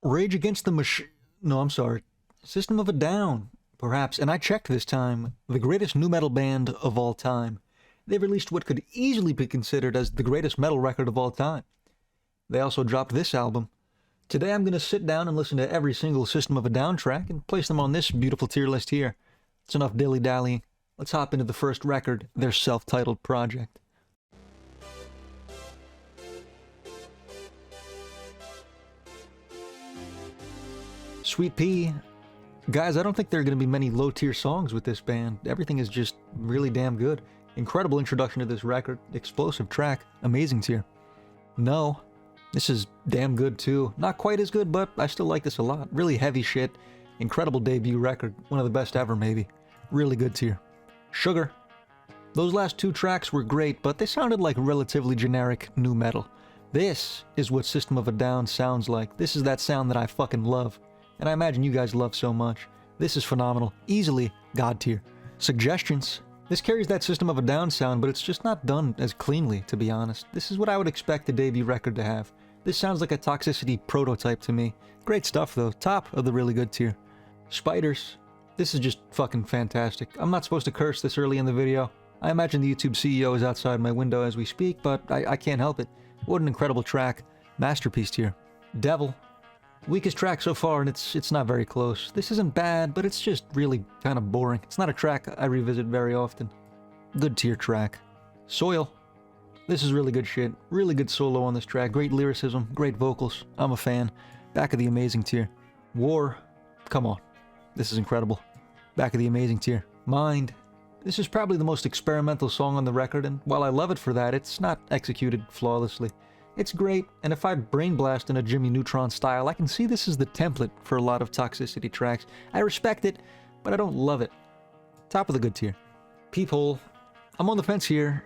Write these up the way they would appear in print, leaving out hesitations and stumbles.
Rage Against the Machine. No, I'm sorry. System of a Down, perhaps. And I checked this time. The greatest nu metal band of all time. They released what could easily be considered as the greatest metal record of all time. They also dropped this album. Today I'm going to sit down and listen to every single System of a Down track and place them on this beautiful tier list here. It's enough dilly-dallying. Let's hop into the first record, their self-titled project. Sweet Pea. Guys, I don't think there are going to be many low-tier songs with this band. Everything is just really damn good. Incredible introduction to this record. Explosive track. Amazing tier. No. This is damn good too. Not quite as good, but I still like this a lot. Really heavy shit. Incredible debut record. One of the best ever, maybe. Really good tier. Sugar. Those last two tracks were great, but they sounded like relatively generic nu metal. This is what System of a Down sounds like. This is that sound that I fucking love. And I imagine you guys love so much. This is phenomenal. Easily God tier. Suggestions. This carries that System of a Down sound, but it's just not done as cleanly, to be honest. This is what I would expect a debut record to have. This sounds like a Toxicity prototype to me. Great stuff though. Top of the really good tier. Spiders. This is just fucking fantastic. I'm not supposed to curse this early in the video. I imagine the YouTube CEO is outside my window as we speak, but I can't help it. What an incredible track. Masterpiece tier. Devil. Weakest track so far, and it's not very close. This isn't bad, but it's just really kind of boring. It's not a track I revisit very often. Good tier track. Soil. This is really good shit. Really good solo on this track. Great lyricism, great vocals. I'm a fan. Back of the amazing tier. War. Come on. This is incredible. Back of the amazing tier. Mind. This is probably the most experimental song on the record, and while I love it for that, it's not executed flawlessly. It's great, and if I brain blast in a Jimmy Neutron style, I can see this is the template for a lot of Toxicity tracks. I respect it, but I don't love it. Top of the good tier. Peephole. I'm on the fence here.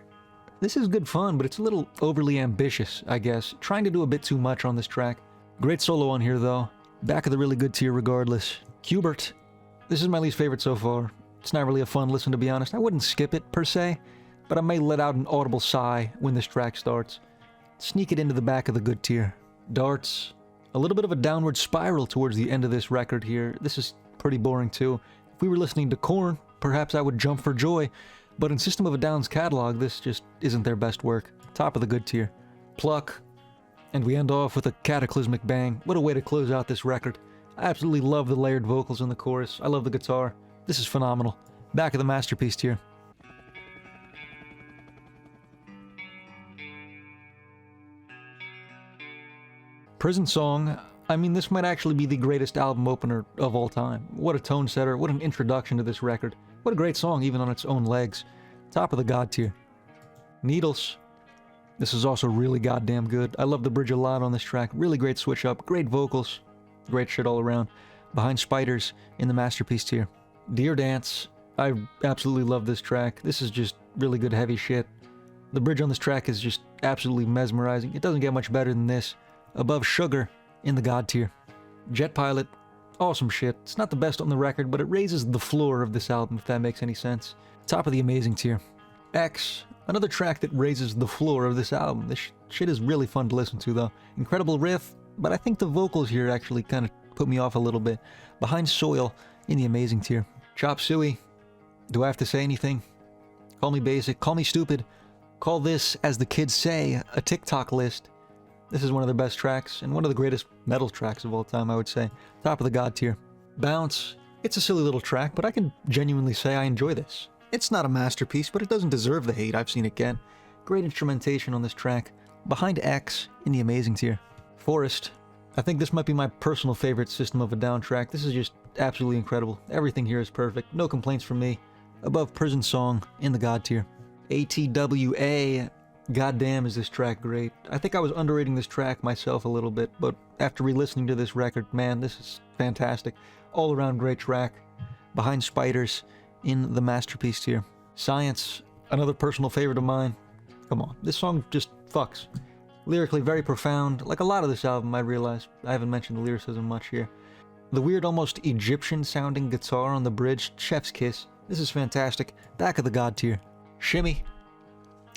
This is good fun, but it's a little overly ambitious, I guess. Trying to do a bit too much on this track. Great solo on here, though. Back of the really good tier regardless. Hubert. This is my least favorite so far. It's not really a fun listen, to be honest. I wouldn't skip it, per se, but I may let out an audible sigh when this track starts. Sneak it into the back of the good tier. Darts. A little bit of a downward spiral towards the end of this record here. This is pretty boring too. If we were listening to Korn, perhaps I would jump for joy, but in System of a Down's catalog, this just isn't their best work. Top of the good tier. Pluck. And we end off with a cataclysmic bang. What a way to close out this record. I absolutely love the layered vocals in the chorus. I love the guitar. This is phenomenal. Back of the masterpiece tier. Prison Song. I mean, this might actually be the greatest album opener of all time. What a tone setter. What an introduction to this record. What a great song, even on its own legs. Top of the God tier. Needles. This is also really goddamn good. I love the bridge a lot on this track. Really great switch up. Great vocals. Great shit all around. Behind Spiders in the masterpiece tier. Deer Dance. I absolutely love this track. This is just really good heavy shit. The bridge on this track is just absolutely mesmerizing. It doesn't get much better than this. Above Sugar in the God tier. Jet Pilot. Awesome shit. It's not the best on the record, but it raises the floor of this album, if that makes any sense. Top of the amazing tier. X. Another track that raises the floor of this album. This shit is really fun to listen to, though. Incredible riff, but I think the vocals here actually kind of put me off a little bit. Behind Soil in the amazing tier. Chop Suey. Do I have to say anything? Call me basic. Call me stupid. Call this, as the kids say, a TikTok list. This is one of their best tracks, and one of the greatest metal tracks of all time, I would say. Top of the God tier. Bounce. It's a silly little track, but I can genuinely say I enjoy this. It's not a masterpiece, but it doesn't deserve the hate I've seen it get. Great instrumentation on this track. Behind X in the amazing tier. Forest. I think this might be my personal favorite System of a Down track. This is just absolutely incredible. Everything here is perfect. No complaints from me. Above Prison Song in the God tier. ATWA. Goddamn is this track great. I think I was underrating this track myself a little bit, but after re-listening to this record, man, this is fantastic. All around great track. Behind Spiders in the masterpiece tier. Science, another personal favorite of mine. Come on, this song just fucks. Lyrically very profound, like a lot of this album, I realize. I haven't mentioned the lyricism much here. The weird, almost Egyptian-sounding guitar on the bridge, chef's kiss. This is fantastic. Back of the God tier. Shimmy.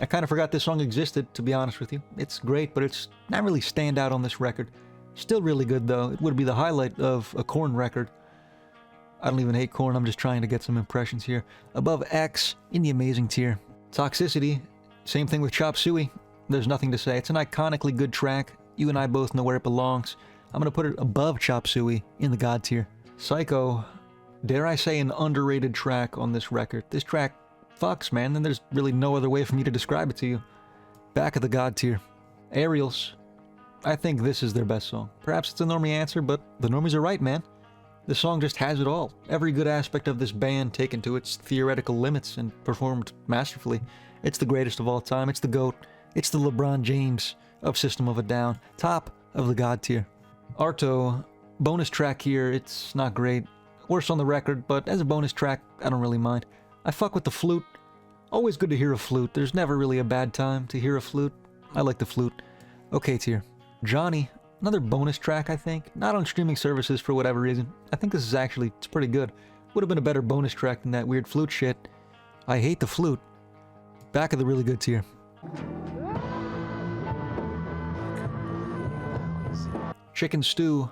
I kind of forgot this song existed, to be honest with you. It's great, but it's not really stand out on this record. Still really good though. It would be the highlight of a Korn record. I don't even hate Korn, I'm just trying to get some impressions here. Above X, in the amazing tier. Toxicity, same thing with Chop Suey. There's nothing to say. It's an iconically good track. You and I both know where it belongs. I'm gonna put it above Chop Suey in the God tier. Psycho, dare I say an underrated track on this record. This track fucks, man, and there's really no other way for me to describe it to you. Back of the God tier. Aerials, I think this is their best song. Perhaps it's a normie answer, but the normies are right, man. This song just has it all. Every good aspect of this band taken to its theoretical limits and performed masterfully. It's the greatest of all time. It's the GOAT. It's the LeBron James of System of a Down. Top of the God tier. Arto, bonus track here. It's not great. Worse on the record, but as a bonus track, I don't really mind. I fuck with the flute. Always good to hear a flute. There's never really a bad time to hear a flute. I like the flute. Okay tier. Johnny, another bonus track, I think. Not on streaming services for whatever reason. I think this is actually, it's pretty good. Would have been a better bonus track than that weird flute shit. I hate the flute. Back of the really good tier. Chicken Stew.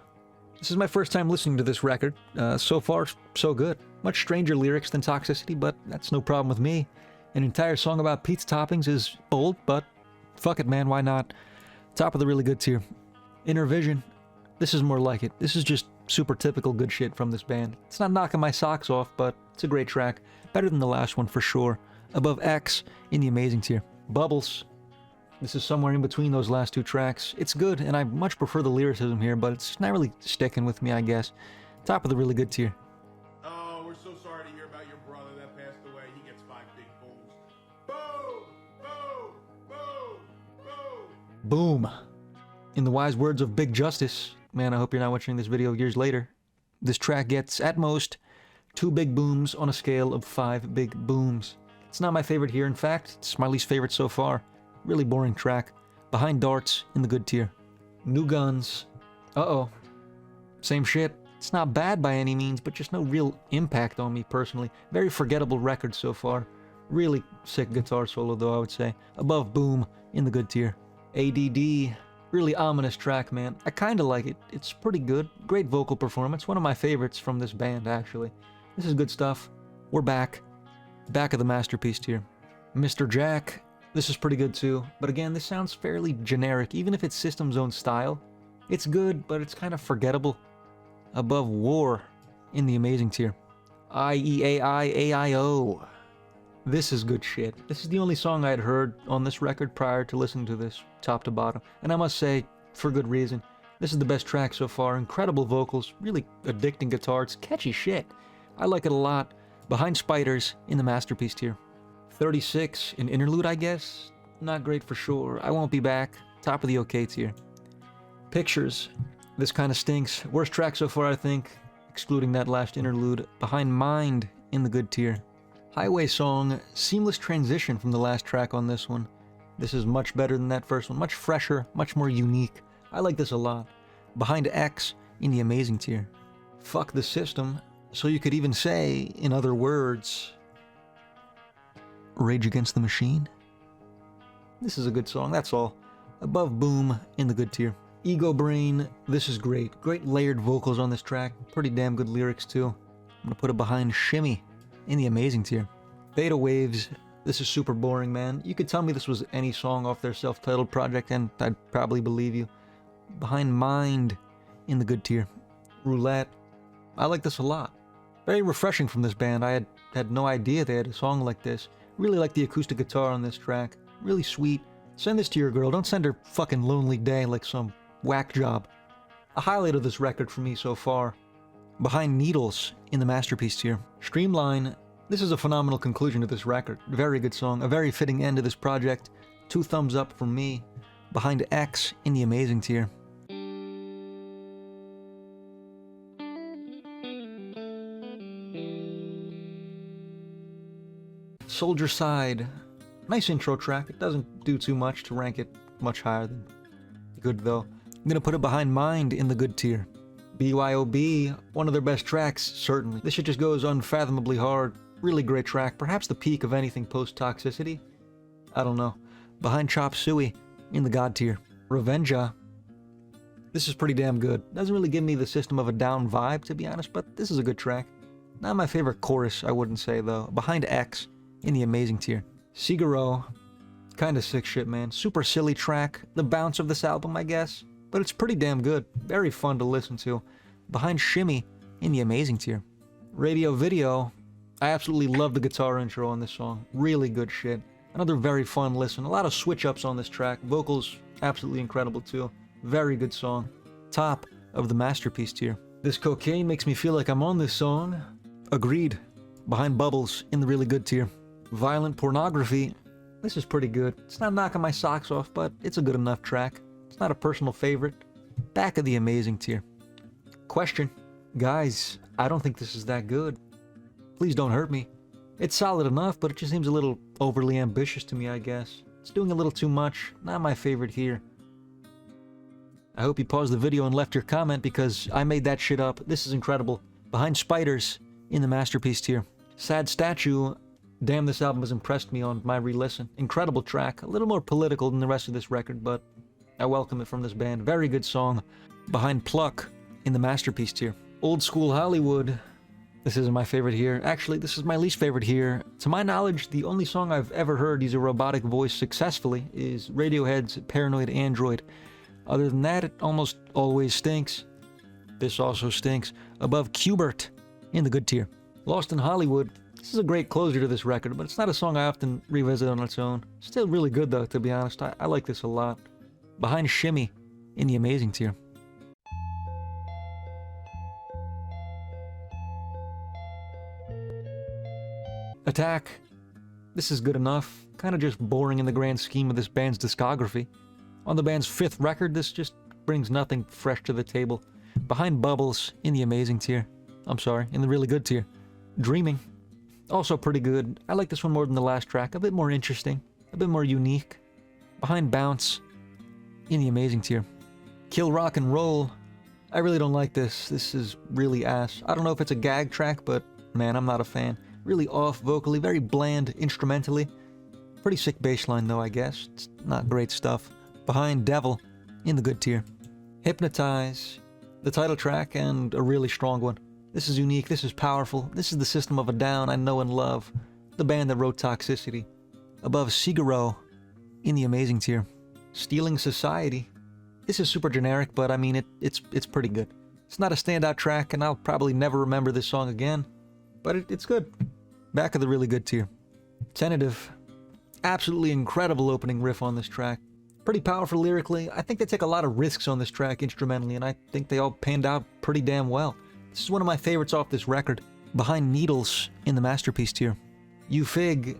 This is my first time listening to this record. So far, so good. Much stranger lyrics than Toxicity, but that's no problem with me. An entire song about pizza toppings is bold, but fuck it, man, why not? Top of the really good tier. Inner Vision. This is more like it. This is just super typical good shit from this band. It's not knocking my socks off, but it's a great track. Better than the last one for sure. Above X in the amazing tier. Bubbles. This is somewhere in between those last two tracks. It's good, and I much prefer the lyricism here, but it's not really sticking with me, I guess. Top of the really good tier. Oh, we're so sorry to hear about your brother that passed away. He gets 5 big booms. Boom! Boom! Boom! Boom! Boom. In the wise words of Big Justice, man, I hope you're not watching this video years later. This track gets, at most, 2 big booms on a scale of 5 big booms. It's not my favorite here, in fact, it's my least favorite so far. Really boring track. Behind Darts in the good tier. New Guns. Uh-oh. Same shit. It's not bad by any means, but just no real impact on me personally. Very forgettable record so far. Really sick guitar solo though, I would say. Above Boom in the good tier. ADD. Really ominous track, man. I kinda like it. It's pretty good. Great vocal performance. One of my favorites from this band, actually. This is good stuff. We're back. Back of the masterpiece tier. Mr. Jack. This is pretty good too, but again, this sounds fairly generic, even if it's System's own style. It's good, but it's kind of forgettable. Above War in the amazing tier. IEAI-AIO. This is good shit. This is the only song I had heard on this record prior to listening to this, top to bottom. And I must say, for good reason. This is the best track so far. Incredible vocals, really addicting guitar. It's catchy shit. I like it a lot. Behind Spiders in the masterpiece tier. 36, an interlude, I guess? Not great for sure. I Won't Be Back. Top of the okay tier. Pictures. This kind of stinks. Worst track so far, I think, excluding that last interlude. Behind Mind in the good tier. Highway Song. Seamless transition from the last track on this one. This is much better than that first one. Much fresher, much more unique. I like this a lot. Behind X in the amazing tier. Fuck the System. So you could even say, in other words, Rage Against the Machine. This is a good song, that's all. Above Boom in the good tier. Ego Brain, this is great. Great layered vocals on this track. Pretty damn good lyrics too. I'm gonna put it behind Shimmy in the amazing tier. Beta Waves, this is super boring, man. You could tell me this was any song off their self-titled project and I'd probably believe you. Behind Mind in the good tier. Roulette, I like this a lot. Very refreshing from this band. I had no idea they had a song like this. Really like the acoustic guitar on this track. Really sweet. Send this to your girl. Don't send her fucking Lonely Day like some whack job. A highlight of this record for me so far. Behind Needles in the masterpiece tier. Streamline. This is a phenomenal conclusion to this record. Very good song. A very fitting end to this project. 2 thumbs up from me. Behind X in the amazing tier. Soldier Side. Nice intro track. It doesn't do too much to rank it much higher than good though. I'm gonna put it behind Mind in the good tier. BYOB, one of their best tracks, certainly. This shit just goes unfathomably hard. Really great track. Perhaps the peak of anything post-Toxicity? I don't know. Behind Chop Suey in the God tier. Revenja. This is pretty damn good. Doesn't really give me the System of a Down vibe, to be honest, but this is a good track. Not my favorite chorus, I wouldn't say, though. Behind X, in the amazing tier. Figaro, kinda sick shit, man. Super silly track. The bounce of this album, I guess. But it's pretty damn good. Very fun to listen to. Behind Shimmy, in the amazing tier. Radio Video, I absolutely love the guitar intro on this song. Really good shit. Another very fun listen. A lot of switch-ups on this track. Vocals, absolutely incredible, too. Very good song. Top of the masterpiece tier. This Cocaine makes me feel like I'm on this song. Agreed. Behind Bubbles, in the really good tier. Violent Pornography, this is pretty good. It's not knocking my socks off, but it's a good enough track. It's not a personal favorite. Back of the amazing tier. Question. Guys, I don't think this is that good. Please don't hurt me. It's solid enough, but it just seems a little overly ambitious to me, I guess. It's doing a little too much. Not my favorite here. I hope you paused the video and left your comment because I made that shit up. This is incredible. Behind Spiders, in the masterpiece tier. Sad Statue, damn, this album has impressed me on my re-listen. Incredible track. A little more political than the rest of this record, but I welcome it from this band. Very good song. Behind Pluck, in the masterpiece tier. Old School Hollywood. This isn't my favorite here. Actually, this is my least favorite here. To my knowledge, the only song I've ever heard use a robotic voice successfully is Radiohead's Paranoid Android. Other than that, it almost always stinks. This also stinks. Above Qbert, in the good tier. Lost in Hollywood. This is a great closer to this record, but it's not a song I often revisit on its own. Still really good though, to be honest. I like this a lot. Behind Shimmy, in the amazing tier. Attack. This is good enough. Kind of just boring in the grand scheme of this band's discography. On the band's 5th record, this just brings nothing fresh to the table. Behind Bubbles, in the amazing tier. I'm sorry, in the really good tier. Dreaming. Also pretty good. I like this one more than the last track. A bit more interesting. A bit more unique. Behind Bounce, in the amazing tier. Kill Rock and Roll. I really don't like this. This is really ass. I don't know if it's a gag track, but man, I'm not a fan. Really off vocally, very bland instrumentally. Pretty sick bass line though, I guess. It's not great stuff. Behind Devil, in the good tier. Hypnotize, the title track, and a really strong one. This is unique, this is powerful, this is the System of a Down I know and love. The band that wrote Toxicity. Above Figaro, in the amazing tier. Stealing Society. This is super generic, but I mean, it's pretty good. It's not a standout track, and I'll probably never remember this song again, but it's good. Back of the really good tier. Tentative. Absolutely incredible opening riff on this track. Pretty powerful lyrically. I think they take a lot of risks on this track instrumentally, and I think they all panned out pretty damn well. This is one of my favorites off this record. Behind Needles, in the masterpiece tier. You Fig.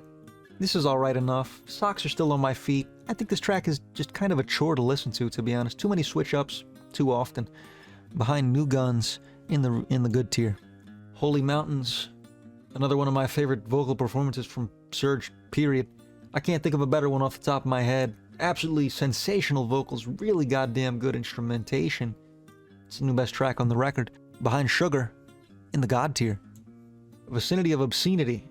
This is alright enough. Socks are still on my feet. I think this track is just kind of a chore to listen to be honest. Too many switch-ups, too often. Behind New Guns, in the good tier. Holy Mountains. Another one of my favorite vocal performances from Surge, period. I can't think of a better one off the top of my head. Absolutely sensational vocals, really goddamn good instrumentation. It's the new best track on the record. Behind Sugar, in the God tier. Vicinity of Obscenity.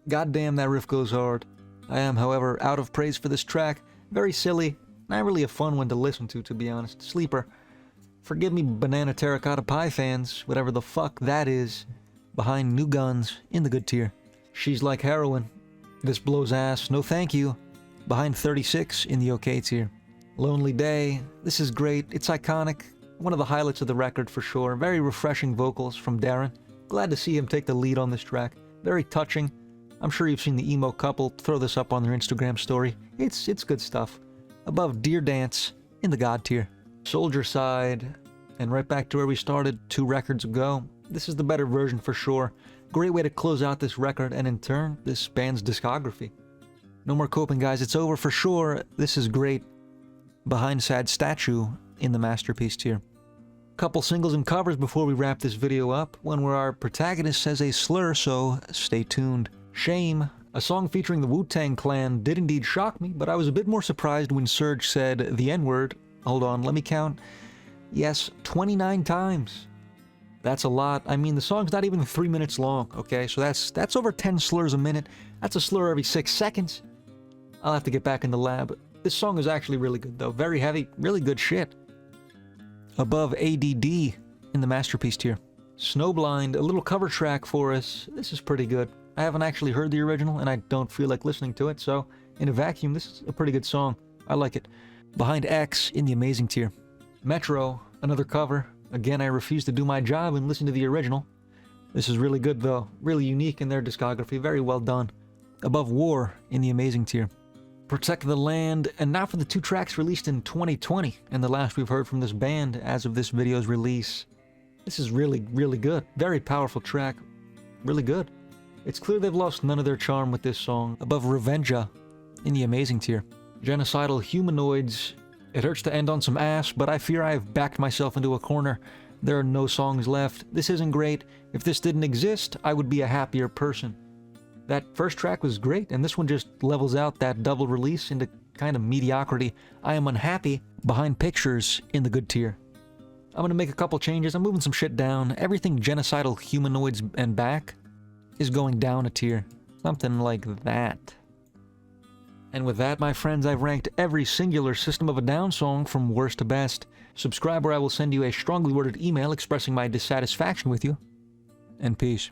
Goddamn, that riff goes hard. I am, however, out of praise for this track. Very silly, not really a fun one to listen to be honest. Sleeper. Forgive me, Banana Terracotta Pie fans, whatever the fuck that is. Behind New Guns, in the good tier. She's Like Heroin. This blows ass, no thank you. Behind 36, in the okay tier. Lonely Day. This is great, it's iconic. One of the highlights of the record for sure. Very refreshing vocals from Darren. Glad to see him take the lead on this track. Very touching. I'm sure you've seen the emo couple throw this up on their Instagram story. It's good stuff. Above Deer Dance, in the God tier. Soldier Side. And right back to where we started 2 records ago. This is the better version for sure. Great way to close out this record and in turn, this band's discography. No more coping, guys. It's over for sure. This is great. Behind Sad Statue, in the masterpiece tier. Couple singles and covers before we wrap this video up. One where our protagonist says a slur, so stay tuned. Shame, a song featuring the Wu-Tang Clan, did indeed shock me, but I was a bit more surprised when Surge said the N-word. Hold on, let me count. Yes, 29 times. That's a lot. I mean, the song's not even 3 minutes long, okay? So that's over 10 slurs a minute. That's a slur every 6 seconds. I'll have to get back in the lab. This song is actually really good, though. Very heavy, really good shit. above ADD in the masterpiece tier. Snowblind, a little cover track for us. This is pretty good. I haven't actually heard the original, and I don't feel like listening to it, so in a vacuum, this is a pretty good song. I like it. Behind X in the amazing tier. Metro, another cover. Again, I refuse to do my job and listen to the original. This is really good, though. Really unique in their discography. Very well done. Above War in the amazing tier. Protect the Land, and now for the 2 tracks released in 2020, and the last we've heard from this band as of this video's release. This is really, really good. Very powerful track. Really good. It's clear they've lost none of their charm with this song. Above Revenja in the amazing tier. Genocidal Humanoids. It hurts to end on some ass, but I fear I've backed myself into a corner. There are no songs left. This isn't great. If this didn't exist, I would be a happier person. That first track was great, and this one just levels out that double release into kind of mediocrity. I am unhappy. Behind Pictures in the good tier. I'm gonna make a couple changes. I'm moving some shit down. Everything Genocidal Humanoids and back is going down a tier. Something like that. And with that, my friends, I've ranked every singular System of a Down song from worst to best. Subscribe or I will send you a strongly worded email expressing my dissatisfaction with you. And peace.